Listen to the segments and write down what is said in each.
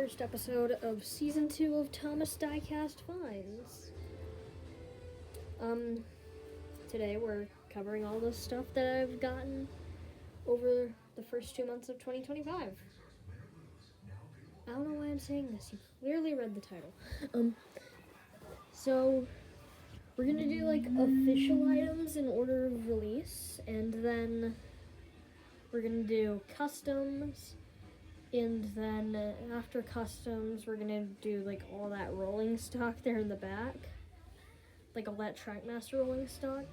first episode of Season 2 of Thomas Diecast Finds. Today we're covering all the stuff that I've gotten over the first 2 months of 2025. I don't know why I'm saying this, you clearly read the title. So we're gonna do like official items in order of release, and then we're gonna do customs. And then after customs, we're gonna do like all that rolling stock there in the back. Like all that Trackmaster rolling stock.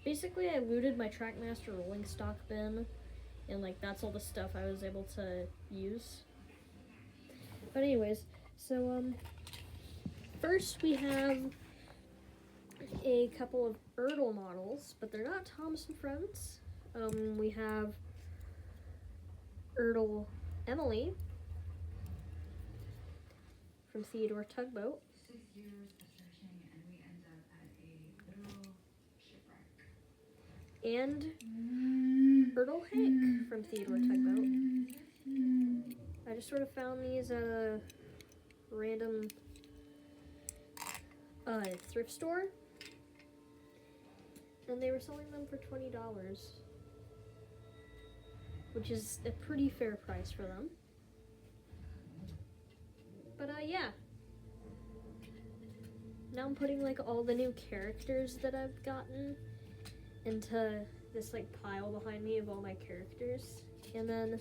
Basically, I looted my Trackmaster rolling stock bin. And like that's all the stuff I was able to use. But anyways, so first we have a couple of Erdl models, but they're not Thomas and Friends. We have Erdl Emily from Theodore Tugboat. 6 years of searching and we end up at a literal shipwreck. And Erdl Hank from Theodore Tugboat. I just sort of found these at a random thrift store. And they were selling them for $20. Which is a pretty fair price for them. But yeah. Now I'm putting like all the new characters that I've gotten into this like pile behind me of all my characters. And then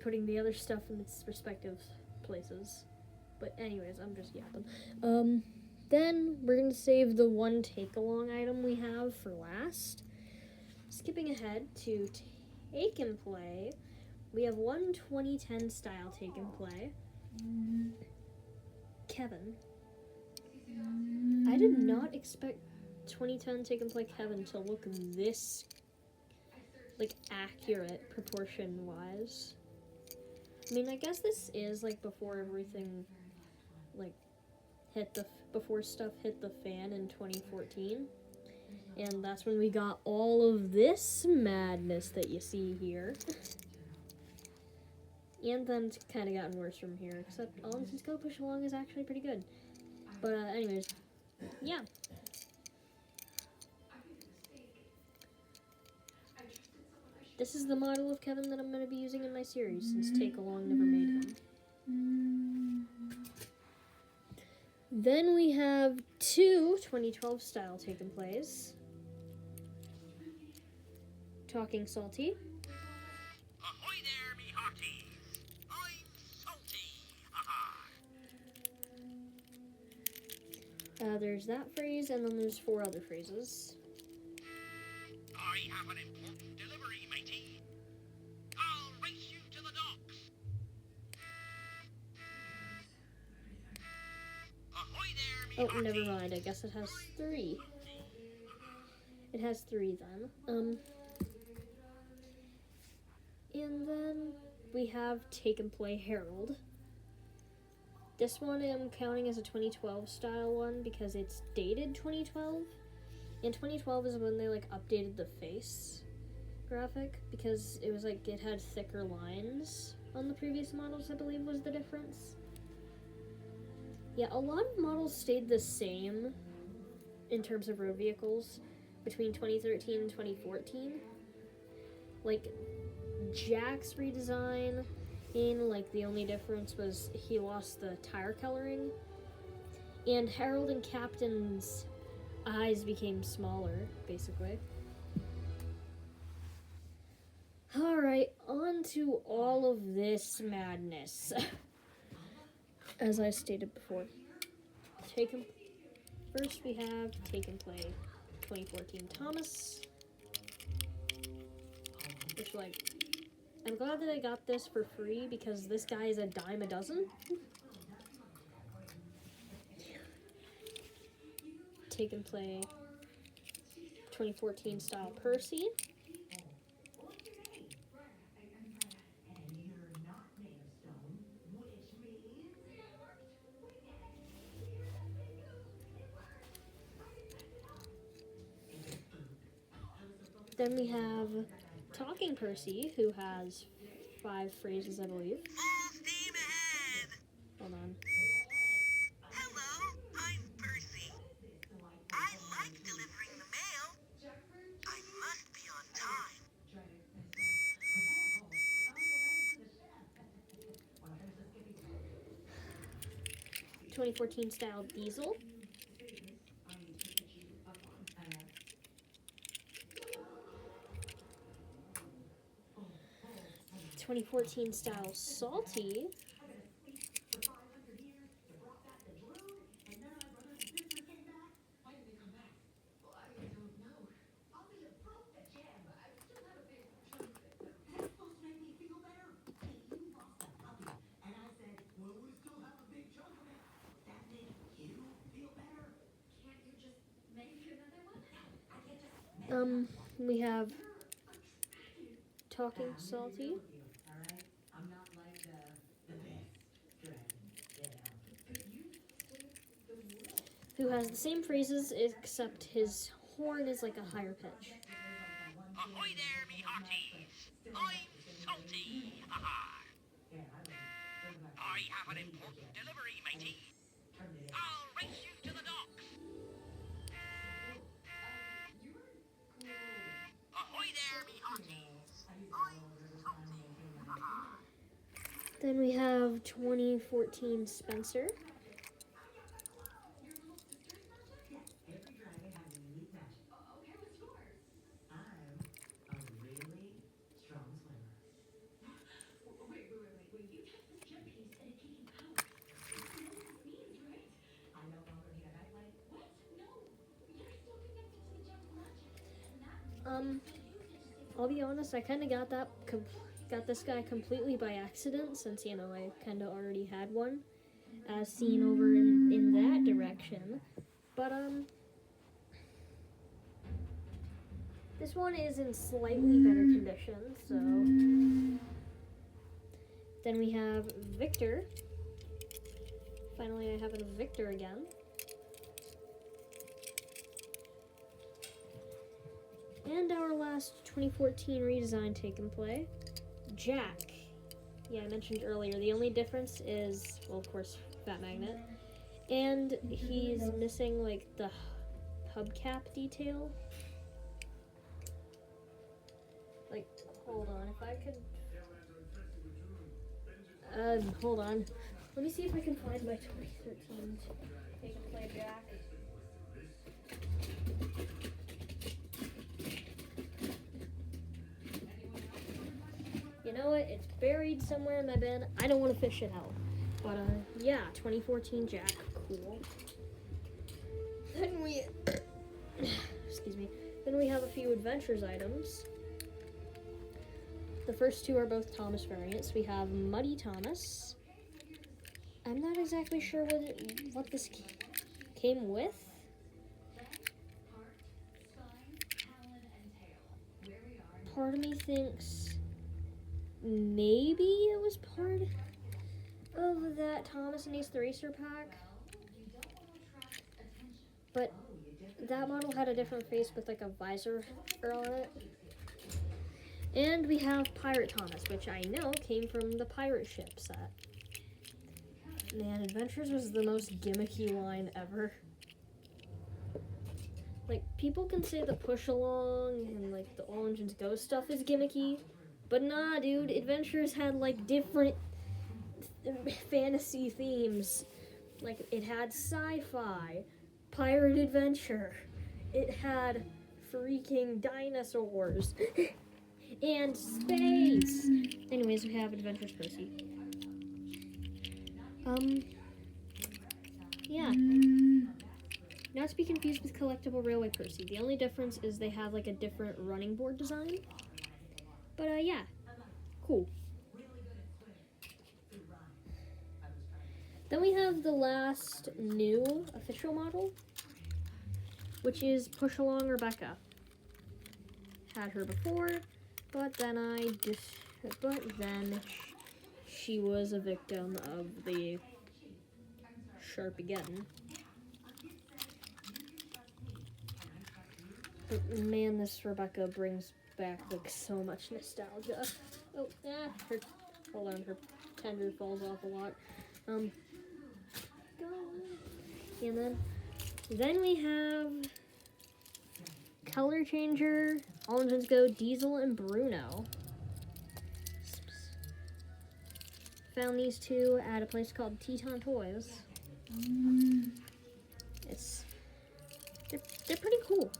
putting the other stuff in its respective places. But anyways, I'm just yapping. Then we're gonna save the one take-along item we have for last. Skipping ahead to Take and Play, we have one 2010 style Take and Play. Kevin. I did not expect 2010 Take and Play Kevin to look this like accurate proportion wise. I mean, I guess this is like before everything like before stuff hit the fan in 2014. And that's when we got all of this madness that you see here. And then it's kind of gotten worse from here, except Allison's Go Push Along is actually pretty good. But anyways, yeah. This is the model of Kevin that I'm going to be using in my series, since Take Along never made him. Then we have two 2012 style Take and Plays. Talking Salty. Ahoy there, me hearties! I'm salty! Ha There's that phrase, and then there's 4 other phrases. I have an important delivery, matey. I'll race you to the docks. Ahoy there, me Oh, never mind. I guess it has 3. It has 3 then. And then we have Take and Play Herald. This one I'm counting as a 2012 style one because it's dated 2012. And 2012 is when they like updated the face graphic because it was like it had thicker lines on the previous models, I believe was the difference. Yeah, a lot of models stayed the same in terms of road vehicles between 2013 and 2014. Like Jack's redesign, like the only difference was he lost the tire coloring, and Harold and Captain's eyes became smaller, basically. Alright, on to all of this madness. As I stated before. First we have Take and Play 2014 Thomas. Which like, I'm glad that I got this for free because this guy is a dime a dozen. Take and Play 2014 style Percy. Then we have Talking Percy, who has 5 phrases, I believe. Full steam ahead! Hold on. Hello, I'm Percy. I like delivering the mail. I must be on time. 2014 style diesel. 2014 style salty. 'Cause We have talking salty. I'm not like the best friend, you know. Who has the same phrases except his horn is like a higher pitch. Ahoy there, me hearties. I'm salty. Ha ha. I have an important delivery, matey. I'll race you to the docks. Ahoy there, me hearties. I'm salty. Ha ha. Then we have 2014 Spencer. Every dragon has a unique magic. Okay, what's yours? I'm a really strong swimmer. Wait. You touched this gem piece and it came out. You know what this means, right? I no longer need a nightlight. What? No. You're still connected to the gem's magic. And that means I'll be honest, I kind of got this guy completely by accident since, you know, I kind of already had one as seen over in that direction. But, this one is in slightly better condition, so. Then we have Victor. Finally, I have a Victor again. And our last 2014 redesign taken play, Jack. Yeah, I mentioned earlier, the only difference is, well, of course, Fat Magnet. And he's missing, like, the hubcap detail. Like, hold on, if I could... hold on. Let me see if I can find my 2013 taken play Jack. You know what? It's buried somewhere in my bin. I don't want to fish it out. But, yeah, 2014 Jack. Cool. Then we... excuse me. Then we have a few adventures items. The first two are both Thomas variants. We have Muddy Thomas. I'm not exactly sure what this came with. Part of me thinks maybe it was part of that Thomas and Ace the Racer pack. But that model had a different face with like a visor on it. And we have Pirate Thomas, which I know came from the pirate ship set. Man, Adventures was the most gimmicky line ever. Like, people can say the push along and like the All Engines Go stuff is gimmicky, but nah, dude, Adventures had like different fantasy themes. Like, it had sci-fi, pirate adventure, it had freaking dinosaurs, and space. Anyways, we have Adventures Percy. Yeah. Not to be confused with Collectible Railway Percy. The only difference is they have like a different running board design. But yeah, cool. Then we have the last new official model, which is Push Along Rebecca. Had her before, but then she was a victim of the Sharpageddon. But man, this Rebecca brings back like so much nostalgia. Oh, her tender falls off a lot. go. And then we have Color Changer, All Engines Go, Diesel, and Bruno. Found these two at a place called Teton Toys. They're pretty cool.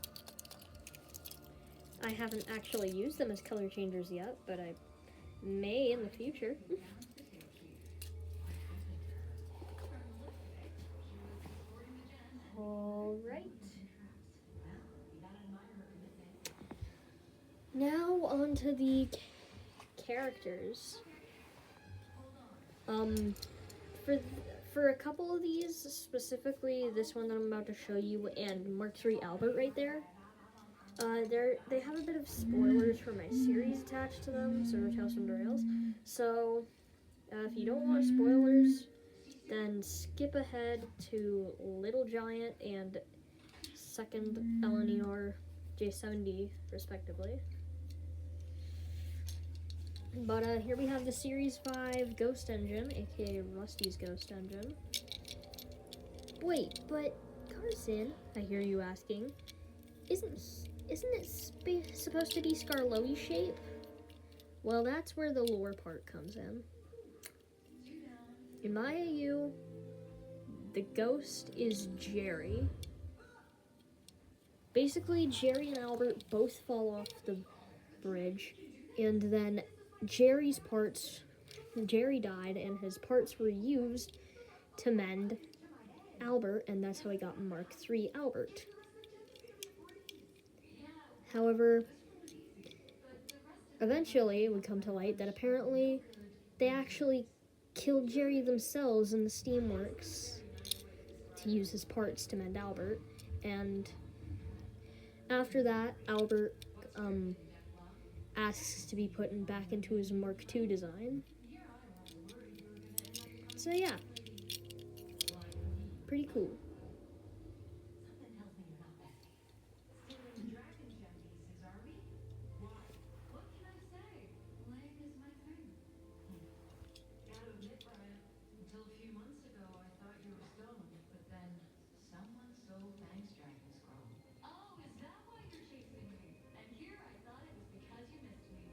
I haven't actually used them as color changers yet, but I may in the future. All right. Now on to the characters. For a couple of these, specifically this one that I'm about to show you and Mark III Albert right there, they have a bit of spoilers for my series attached to them, so Tales from the Rails. So if you don't want spoilers, then skip ahead to Little Giant and Second Eleanor J70, respectively. But here we have the Series 5 Ghost Engine, aka Rusty's Ghost Engine. Wait, but Carson, I hear you asking, isn't it supposed to be Skarloey's shape? Well, that's where the lore part comes in. In my AU, the ghost is Jerry. Basically, Jerry and Albert both fall off the bridge, and then Jerry died, and his parts were used to mend Albert, and that's how he got Mark III Albert. However, eventually it would come to light that apparently they actually killed Jerry themselves in the Steamworks to use his parts to mend Albert, and after that, Albert asks to be put back into his Mark II design. So yeah, pretty cool. Something tells me you're not Bessie. Stealing dragon gem pieces, are we? Why? What can I say? Playing is my thing. Gotta admit, Brian, until a few months ago, I thought you were stoned, but then someone stole Fang's dragon scroll. Oh, is that why you're chasing me? And here I thought it was because you missed me.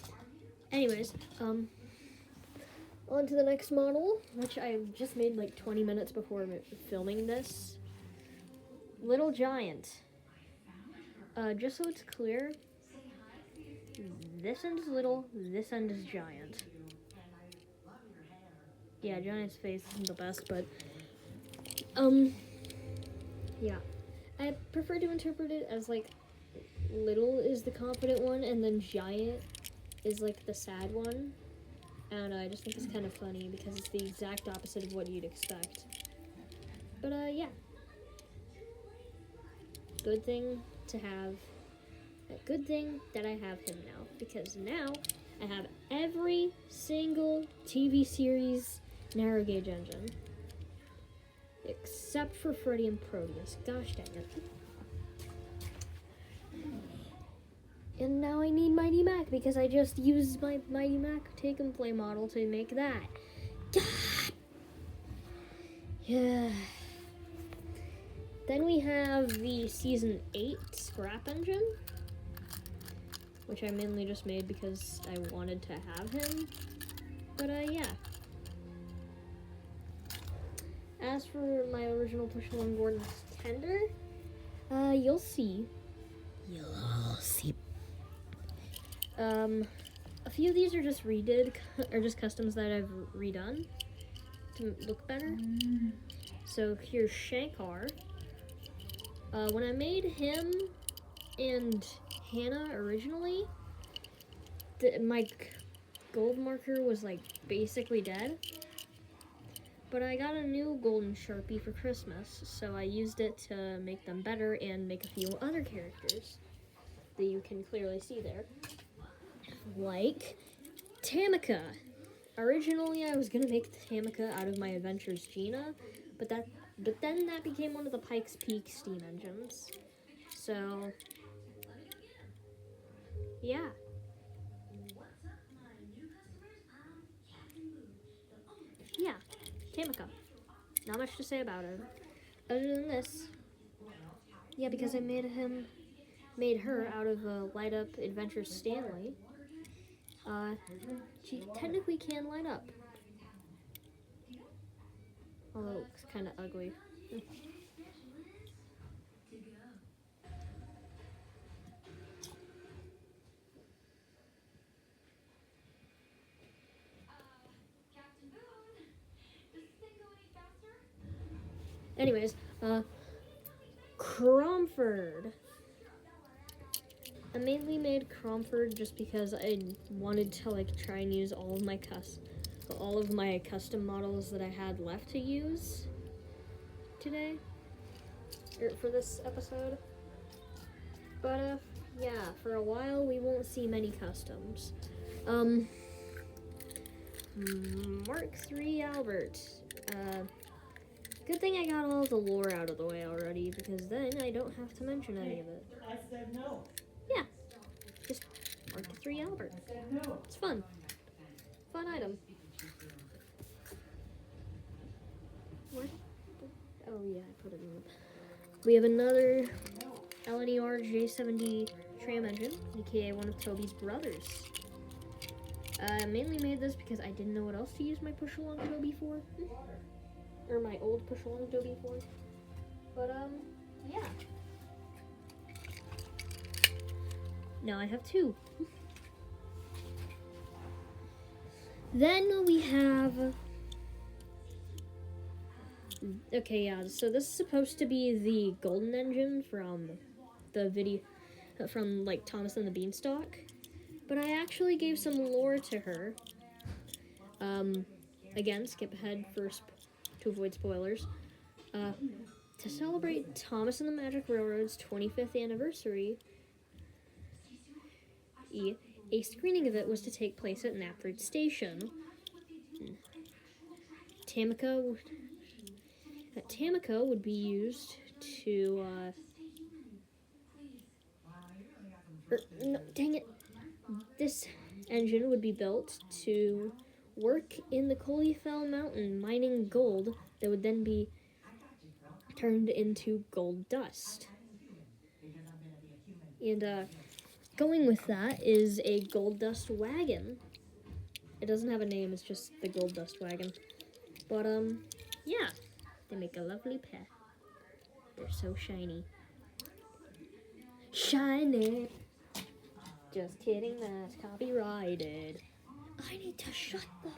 Are you? Anyways, on to the next model, which I just made like 20 minutes before filming this. Little Giant. Just so it's clear, this end is little, this end is giant. Yeah, Giant's face isn't the best, but yeah. I prefer to interpret it as like little is the confident one, and then giant is like the sad one. I don't know, I just think it's kind of funny because it's the exact opposite of what you'd expect. But yeah. Good thing to have. A good thing that I have him now, because now I have every single TV series narrow gauge engine. Except for Freddy and Proteus. Gosh dang it. And now I need Mighty Mac because I just used my Mighty Mac take and play model to make that. Yeah. Then we have the Season 8 Scrap Engine, which I mainly just made because I wanted to have him. But yeah. As for my original Push-Along Gordon's Tender, you'll see. You'll see. A few of these are just just customs that I've redone to look better. So here's Shankar. When I made him and Hannah originally, my gold marker was like basically dead. But I got a new golden Sharpie for Christmas, so I used it to make them better and make a few other characters that you can clearly see there. Like Tamika. Originally, I was gonna make Tamika out of my Adventures Gina, but then that became one of the Pikes Peak steam engines. So, yeah. What's up, my new customers? I'm Captain Boo, the owner. Yeah, Tamika. Not much to say about her. Other than this, yeah, because I made her out of Light Up Adventures Stanley. She technically can light up. Although it's kind of ugly. Anyways, Cromford. I mainly made Cromford just because I wanted to like try and use all of my custom models that I had left to use today, or for this episode. But yeah, for a while we won't see many customs. Mark III Albert. Good thing I got all the lore out of the way already, because then I don't have to mention any of it. I said no. Yeah, just Mark III Albert. I said no. It's fun. Fun item. What? Oh yeah, I put it in. We have another LNER J70 tram engine, aka one of Toby's brothers. I mainly made this because I didn't know what else to use my push-along Toby for. Or my old push-along Toby for. But, yeah. Now I have two. Then we have... Okay, yeah, so this is supposed to be the golden engine from the video... From, like, Thomas and the Beanstalk. But I actually gave some lore to her. Again, skip ahead first to avoid spoilers. To celebrate Thomas and the Magic Railroad's 25th anniversary, a screening of it was to take place at Knapford Station. Tamika would be used to, no, dang it. This engine would be built to work in the Coleyfell Mountain, mining gold that would then be turned into gold dust. And going with that is a gold dust wagon. It doesn't have a name, it's just the gold dust wagon. But yeah, they make a lovely pair. They're so shiny. Shiny. Just kidding, that's copyrighted. I need to shut the...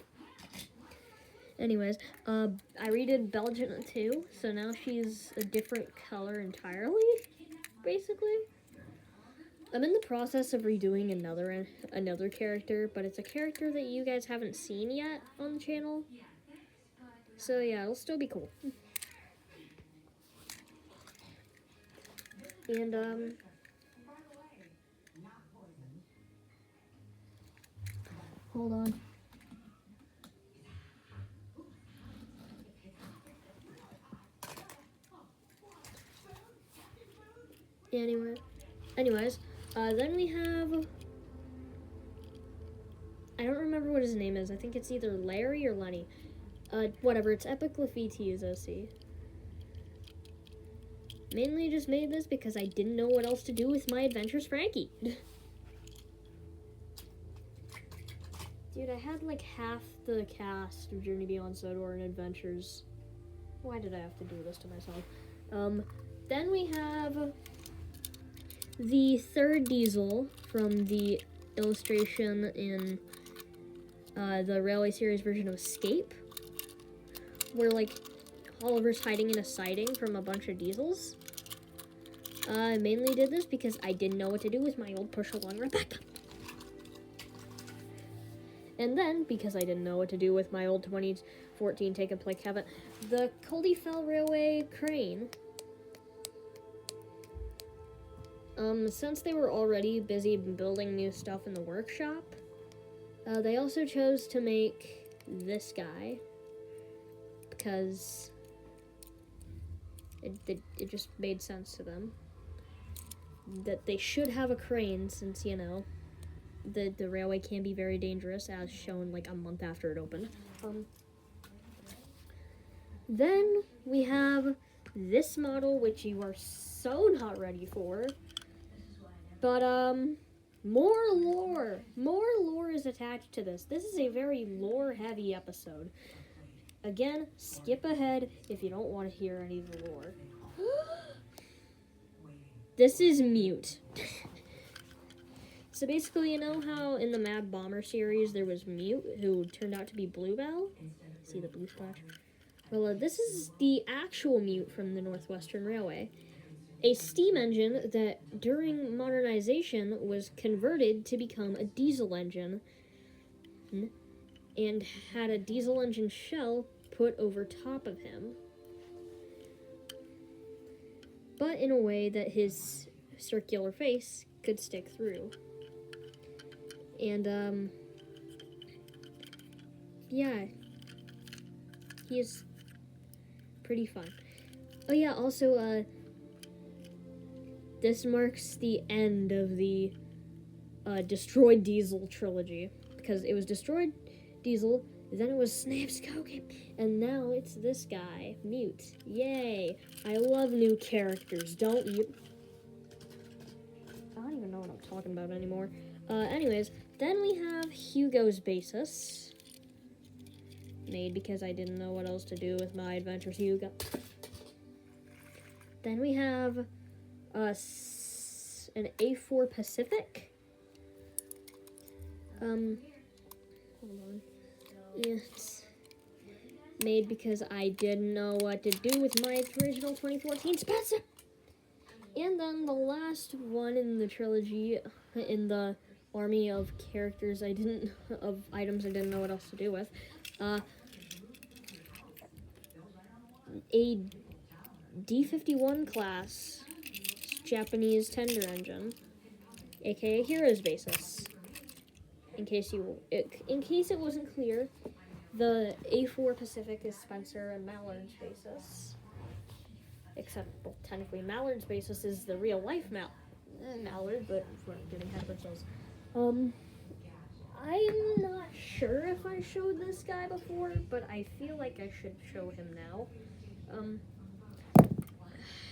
Anyways, I redid Belgian too, so now she's a different color entirely, basically. I'm in the process of redoing another character, but it's a character that you guys haven't seen yet on the channel. So yeah, it'll still be cool. And hold on. Anyways, then we have... I don't remember what his name is. I think it's either Larry or Lenny. Whatever, it's Epic Laffiti's OC. Mainly just made this because I didn't know what else to do with my Adventures Frankie. Dude, I had like half the cast of Journey Beyond Sodor and Adventures. Why did I have to do this to myself? Then we have the third diesel from the illustration in the Railway Series version of Escape, where like Oliver's hiding in a siding from a bunch of diesels. I mainly did this because I didn't know what to do with my old push-along Rebecca. And then, because I didn't know what to do with my old 2014 Take and Play Cabot, the Coleyfell Railway crane. Since they were already busy building new stuff in the workshop, they also chose to make this guy because it just made sense to them that they should have a crane, since, you know, the railway can be very dangerous, as shown like a month after it opened. Then we have this model, which you are so not ready for. But, more lore is attached to this. This is a very lore-heavy episode. Again, skip ahead if you don't want to hear any of the lore. This is Mute. So basically, you know how in the Mad Bomber series there was Mute, who turned out to be Bluebell? See the blue splash? Well, this is the actual Mute from the Northwestern Railway. A steam engine that, during modernization, was converted to become a diesel engine and had a diesel engine shell put over top of him, but in a way that his circular face could stick through. And, yeah, he's pretty fun. Oh yeah, also, this marks the end of the Destroyed Diesel trilogy, because it was Destroyed Diesel, then it was Snaps Kogan, and now it's this guy, Mute. Yay! I love new characters, don't you? I don't even know what I'm talking about anymore. Anyways, then we have Hugo's Basis, made because I didn't know what else to do with my Adventures Hugo. Then we have an A4 Pacific. Hold on. Yeah, it's made because I didn't know what to do with my original 2014 Spencer. And then the last one in the trilogy, in the army of characters of items I didn't know what else to do with, a D51 class Japanese tender engine, aka Hero's Basis. In case it wasn't clear, the A4 Pacific is Spencer and Mallard's Basis. Except, well, technically Mallard's Basis is the real life Mallard, but we're getting ahead of ourselves. I'm not sure if I showed this guy before, but I feel like I should show him now.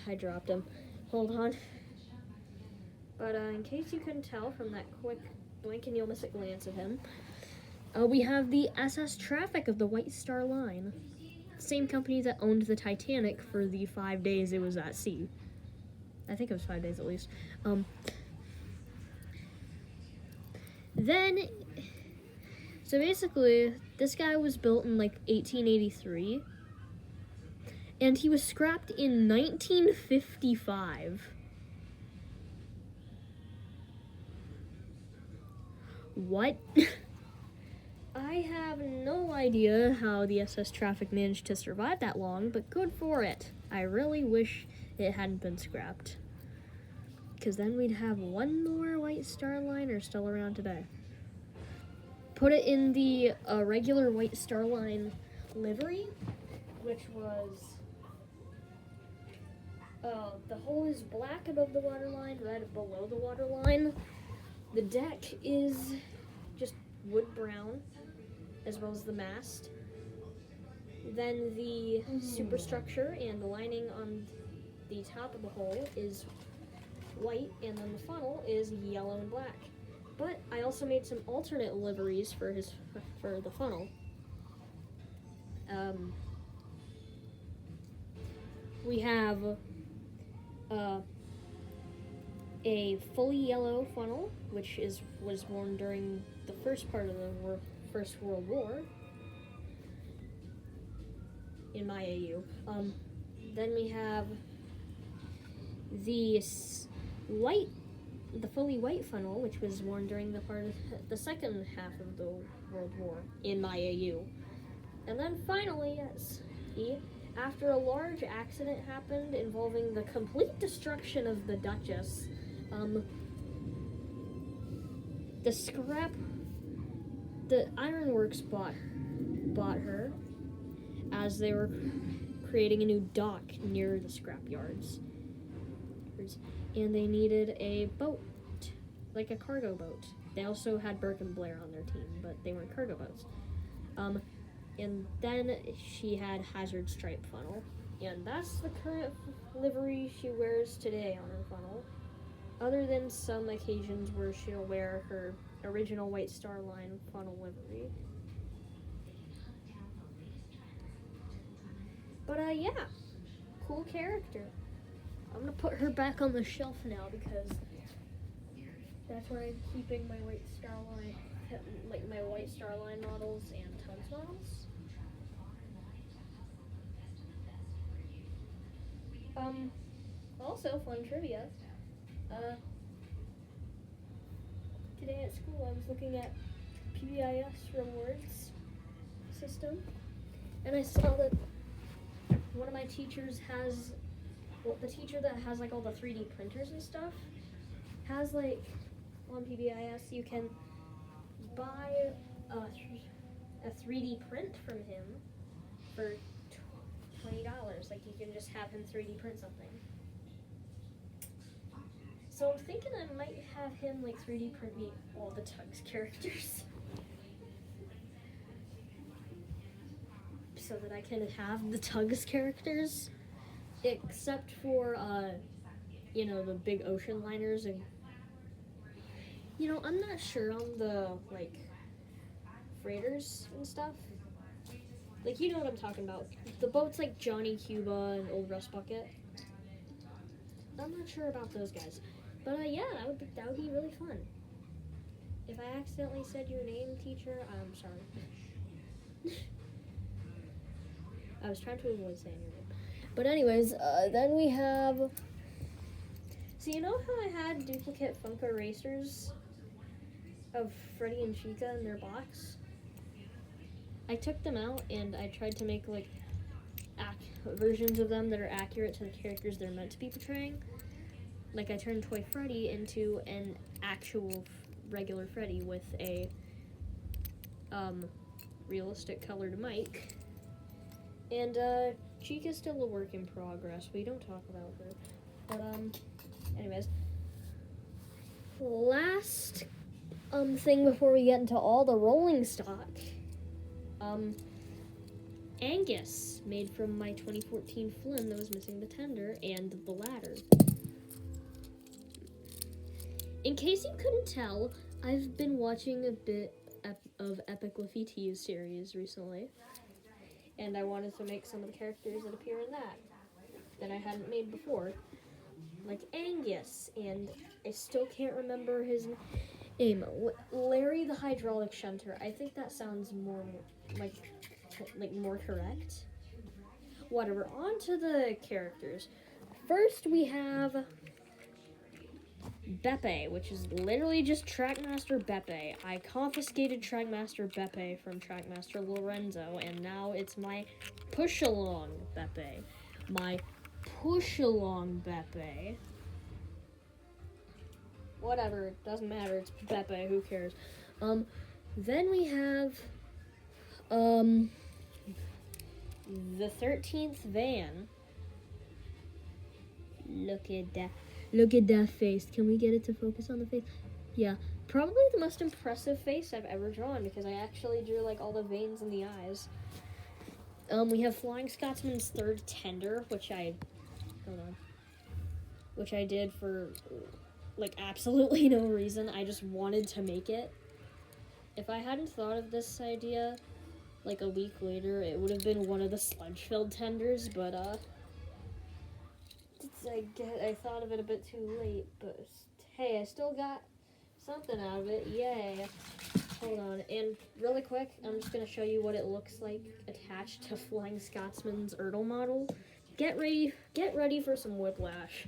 I dropped him. Hold on. But in case you couldn't tell from that quick blink and you'll miss a glance at him, we have the SS Traffic of the White Star Line. Same company that owned the Titanic for the 5 days it was at sea. I think it was 5 days at least. So basically, this guy was built in like 1883, and he was scrapped in 1955. What? I have no idea how the SS Traffic managed to survive that long, but good for it. I really wish it hadn't been scrapped, because then we'd have one more White Star Liner still around today. Put it in the regular White Star Line livery, which was the hull is black above the waterline, red below the waterline. The deck is just wood brown, as well as the mast. Then the superstructure and the lining on the top of the hull is white, and then the funnel is yellow and black. But I also made some alternate liveries for the funnel. We have a fully yellow funnel, which was worn during the first part of the First World War in my AU. Then we have the fully white funnel, which was worn during the second half of the World War in my AU. And then finally, after a large accident happened involving the complete destruction of the Duchess, the Ironworks bought her as they were creating a new dock near the scrapyards. And they needed a boat, like a cargo boat. They also had Burke and Blair on their team, but they weren't cargo boats. And then she had Hazard Stripe funnel. And that's the current livery she wears today on her funnel. Other than some occasions where she'll wear her original White Star Line funnel livery. But yeah, cool character. I'm gonna put her back on the shelf now because that's where I'm keeping my White Star Line, like my White Star Line models and Tons models. Also fun trivia. Today at school I was looking at PBIS rewards system, and I saw that one of my teachers has, well, the teacher that has like all the 3D printers and stuff, has like, on PBIS you can buy a 3D print from him for $20. Like you can just have him 3D print something. So I'm thinking I might have him like 3D print me all the Tugs characters. So that I can have the Tugs characters. Except for, the big ocean liners and, I'm not sure on the, like, freighters and stuff. Like, you know what I'm talking about. The boats like Johnny Cuba and Old Rust Bucket. I'm not sure about those guys. But, yeah, that would be really fun. If I accidentally said your name, teacher, I'm sorry. I was trying to avoid saying your name. But anyways, then we have... So you know how I had duplicate Funko Racers of Freddy and Chica in their box? I took them out and I tried to make like versions of them that are accurate to the characters they're meant to be portraying. Like I turned Toy Freddy into an actual regular Freddy with a realistic colored mic. And Chica's still a work in progress. We don't talk about her. But anyways, last thing before we get into all the rolling stock. Angus, made from my 2014 Flynn that was missing the tender and the ladder. In case you couldn't tell, I've been watching a bit of Epic Liffy T's series recently. And I wanted to make some of the characters that appear in that I hadn't made before. Like Angus, and I still can't remember his name. Larry the Hydraulic Shunter. I think that sounds more like more correct. Whatever, on to the characters. First we have Beppe, which is literally just Trackmaster Beppe. I confiscated Trackmaster Beppe from Trackmaster Lorenzo, and now it's my push-along Beppe. My push-along Beppe. Whatever, it doesn't matter, it's Beppe, who cares? Then we have, the 13th van. Look at that face. Can we get it to focus on the face? Yeah, probably the most impressive face I've ever drawn because I actually drew like all the veins in the eyes. We have Flying Scotsman's third tender, which I did for like absolutely no reason. I just wanted to make it. If I hadn't thought of this idea like a week later, it would have been one of the sludge-filled tenders, but I thought of it a bit too late, but hey, I still got something out of it. Yay. Hold on, and really quick, I'm just going to show you what it looks like attached to Flying Scotsman's Erdl model. Get ready for some whiplash.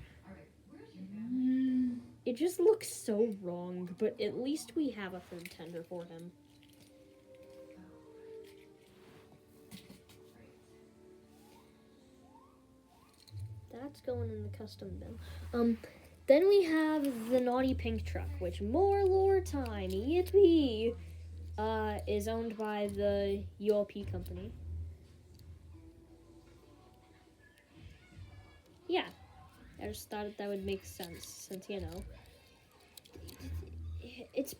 It just looks so wrong, but at least we have a third tender for him. That's going in the custom bin. Then we have the Naughty Pink Truck, which more lore time, yippee, is owned by the ULP company. Yeah, I just thought that would make sense since, it's,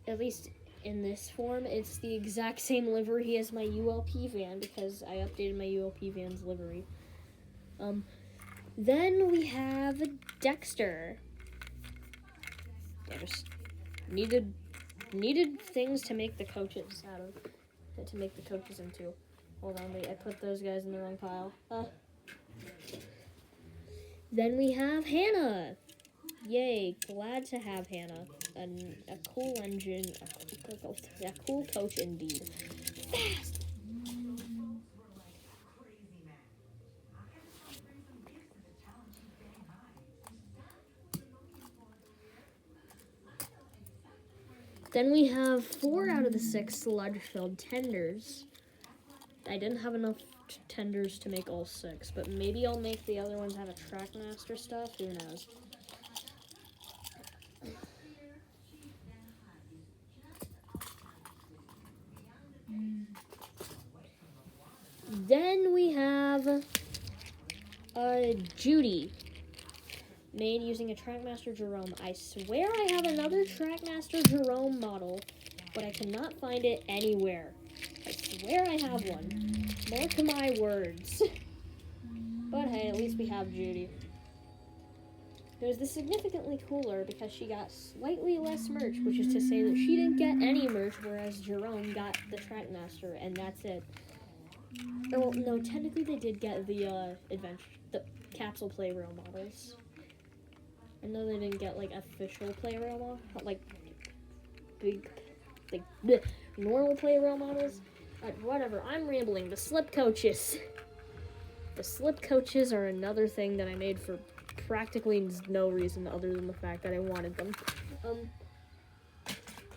at least in this form. It's the exact same livery as my ULP van because I updated my ULP van's livery. Then we have Dexter. There's needed things to make the coaches into. Hold on, wait, I put those guys in the wrong pile. Then we have Hannah. Yay, glad to have Hannah. A cool engine, a cool coach indeed. Fast! Then we have 4 out of the 6 sludge-filled tenders. I didn't have enough tenders to make all 6, but maybe I'll make the other ones out of Trackmaster stuff. Who knows? Then we have Judy, made using a Trackmaster Jerome. I swear I have another Trackmaster Jerome model, but I cannot find it anywhere. I swear I have one. Mark my words. But hey, at least we have Judy. There's the significantly cooler because she got slightly less merch, which is to say that she didn't get any merch, whereas Jerome got the Trackmaster, and that's it. Oh, no, technically they did get the the capsule Playrail models. I know they didn't get, like, official Playrail models, like, normal Playrail models. Whatever, I'm rambling. The slip coaches. The slip coaches are another thing that I made for practically no reason other than the fact that I wanted them.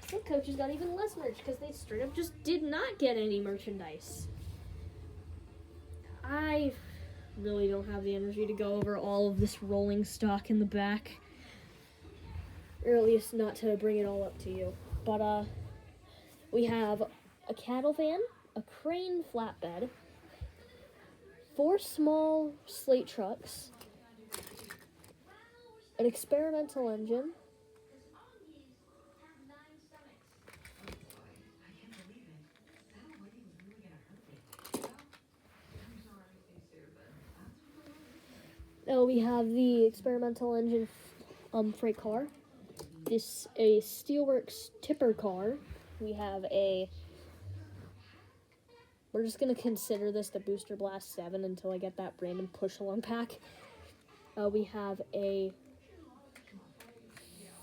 Slip coaches got even less merch because they straight up just did not get any merchandise. I really don't have the energy to go over all of this rolling stock in the back. Or at least not to bring it all up to you. But, we have a cattle van, a crane flatbed, 4 small slate trucks, an experimental engine, we have the experimental engine freight car, a Steelworks tipper car. We have we're just going to consider this the Booster Blast 7 until I get that random push-along pack. We have a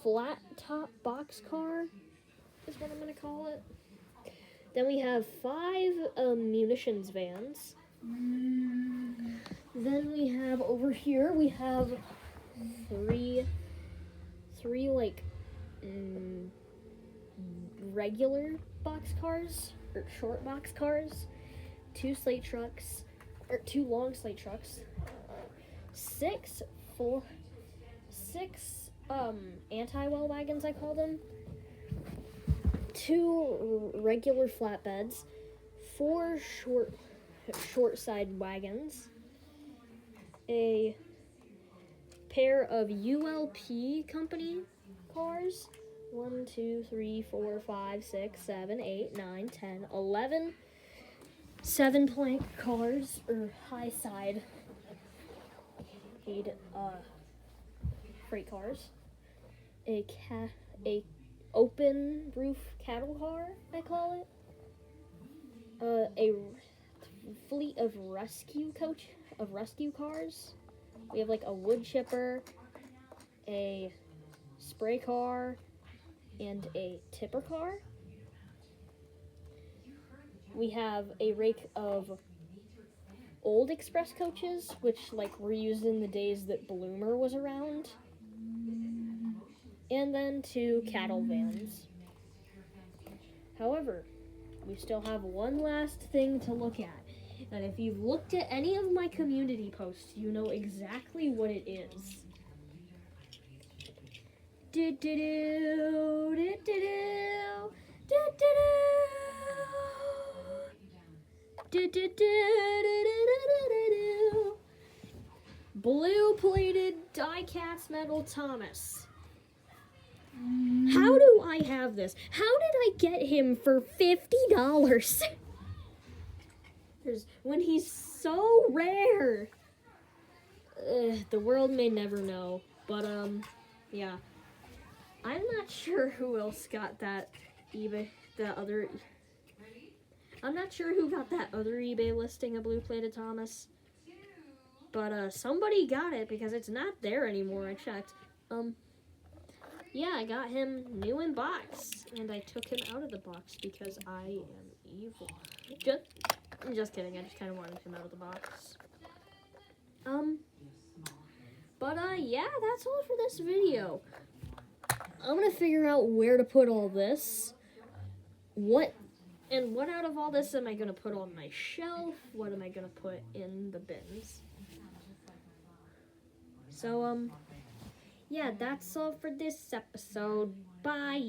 flat-top box car, is what I'm going to call it. Then we have 5 munitions vans. Then we have, over here, we have three like, regular box cars, or short box cars, 2 slate trucks, or 2 long slate trucks, 6 anti-well wagons, I call them, 2 regular flatbeds, 4 short side wagons, a pair of ULP company cars, 1, 2, 3, 4, 5, 6, 7, 8, 9, 10, 11 7-plank cars, or high side freight cars, a open roof cattle car, I call it, a fleet of rescue cars. We have like a wood chipper, a spray car, and a tipper car. We have a rake of old express coaches, which like were used in the days that Bloomer was around. And then 2 cattle vans. However, we still have one last thing to look at. And if you've looked at any of my community posts, you know exactly what it is. Blue plated Diecast Metal Thomas. how do I have this? How did I get him for $50? When he's so rare. The world may never know. But, yeah. I'm not sure who else got that I'm not sure who got that other eBay listing of Blue Plated Thomas. But, somebody got it because it's not there anymore. I checked. Yeah, I got him new in box. And I took him out of the box because I am evil. Just kidding. I just kind of wanted him out of the box. But, yeah, that's all for this video. I'm gonna figure out where to put all this. What out of all this am I gonna put on my shelf? What am I gonna put in the bins? So, yeah, that's all for this episode. Bye.